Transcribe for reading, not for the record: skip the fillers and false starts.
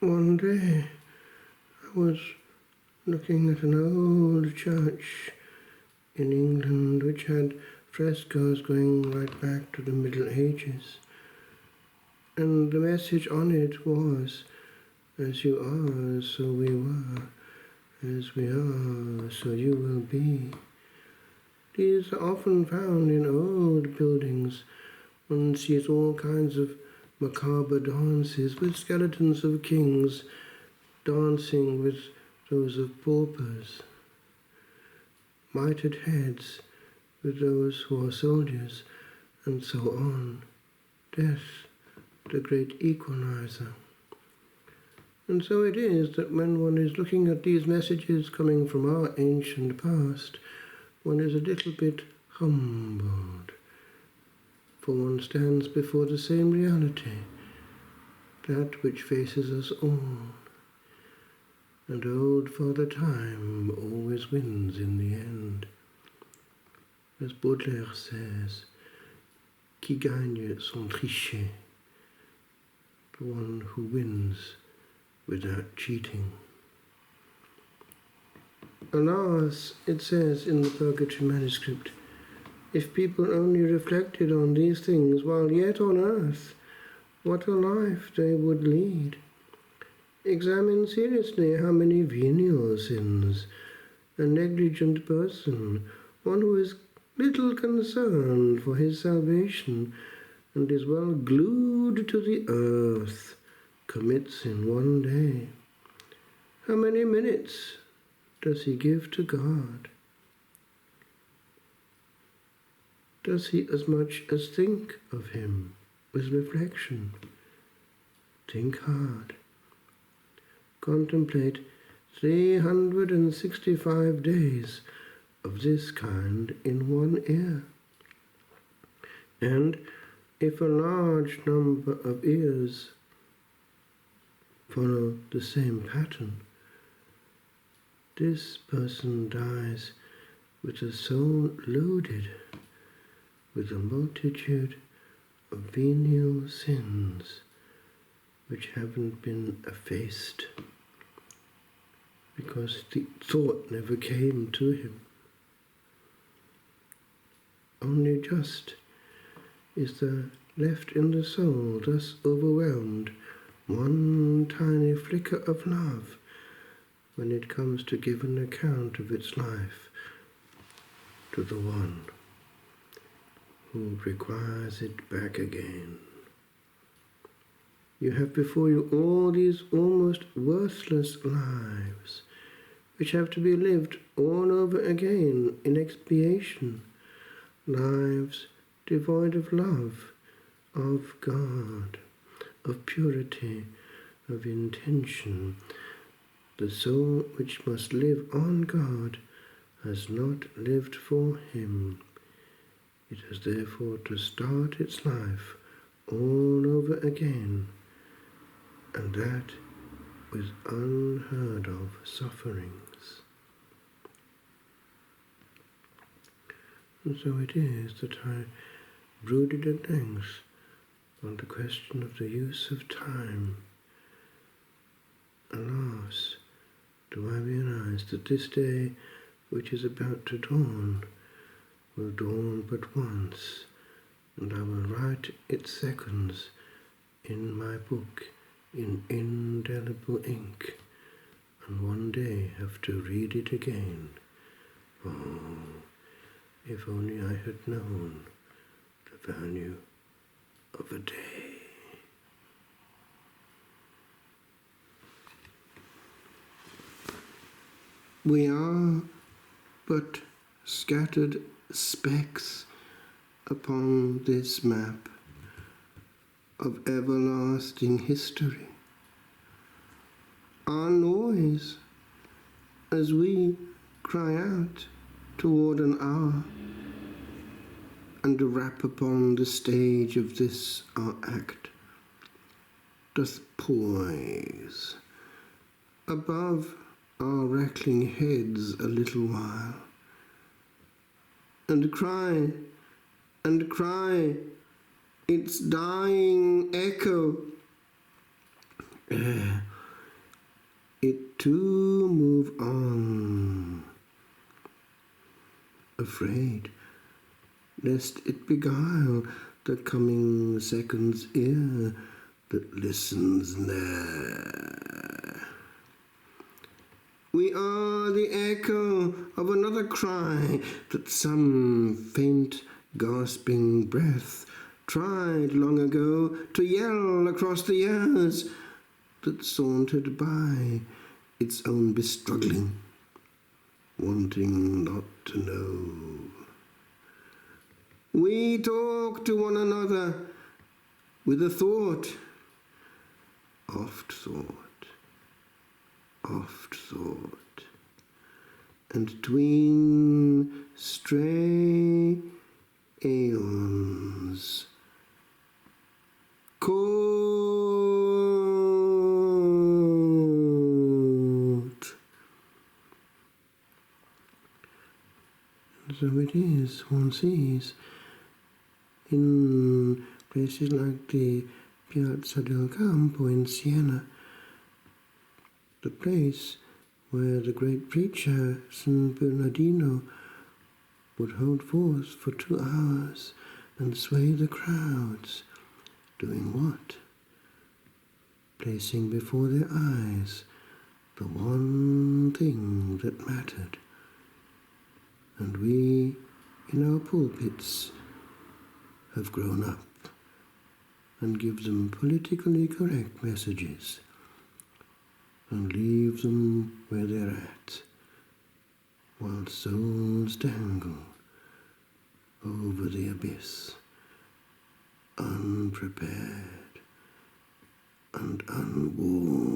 One day I was looking at an old church in England which had frescoes going right back to the Middle Ages. And the message on it was, as you are, so we were, as we are, so you will be. These are often found in old buildings. One sees all kinds of macabre dances with skeletons of kings dancing with those of paupers, mitred heads with those who are soldiers, and so on. Death, the great equalizer. And so it is that when one is looking at these messages coming from our ancient past, one is a little bit humbled, for one stands before the same reality, that which faces us all. And old Father Time always wins in the end. As Baudelaire says, qui gagne sans tricher, the one who wins without cheating. Alas, it says in the Purgatory manuscript, if people only reflected on these things while yet on earth, what a life they would lead. Examine seriously how many venial sins, a negligent person, one who is little concerned for his salvation and is well glued to the earth, commits in one day. How many minutes does he give to God? Does he as much as think of him with reflection? Think hard. Contemplate 365 days of this kind in one year. And if a large number of years follow the same pattern, this person dies with a soul loaded with a multitude of venial sins which haven't been effaced because the thought never came to him. Only just is there left in the soul, thus overwhelmed, one tiny flicker of love when it comes to give an account of its life to the one who requires it back again. You have before you all these almost worthless lives, which have to be lived all over again in expiation, lives devoid of love, of God, of purity, of intention. The soul which must live on God has not lived for him. It has therefore to start its life all over again, and that with unheard of sufferings. And so it is that I brooded at length on the question of the use of time. Alas, do I realize that this day which is about to dawn will dawn but once, and I will write its seconds in my book in indelible ink, and one day have to read it again. Oh, if only I had known the value of a day. We are but scattered specks upon this map of everlasting history. Our noise as we cry out toward an hour and rap upon the stage of this our act doth poise above our rattling heads a little while, and cry its dying echo, it to move on, afraid lest it beguile the coming second's ear that listens there. We are the echo of another cry that some faint gasping breath tried long ago to yell across the years that sauntered by its own bestruggling, wanting not to know. We talk to one another with a thought, oft thought, and tween stray aeons caught. And so it is, one sees, in places like the Piazza del Campo in Siena, the place where the great preacher San Bernardino would hold forth for 2 hours and sway the crowds, doing what? Placing before their eyes the one thing that mattered. And we, in our pulpits, have grown up and give them politically correct messages and leave them where they're at, while souls dangle over the abyss, unprepared and unwarned.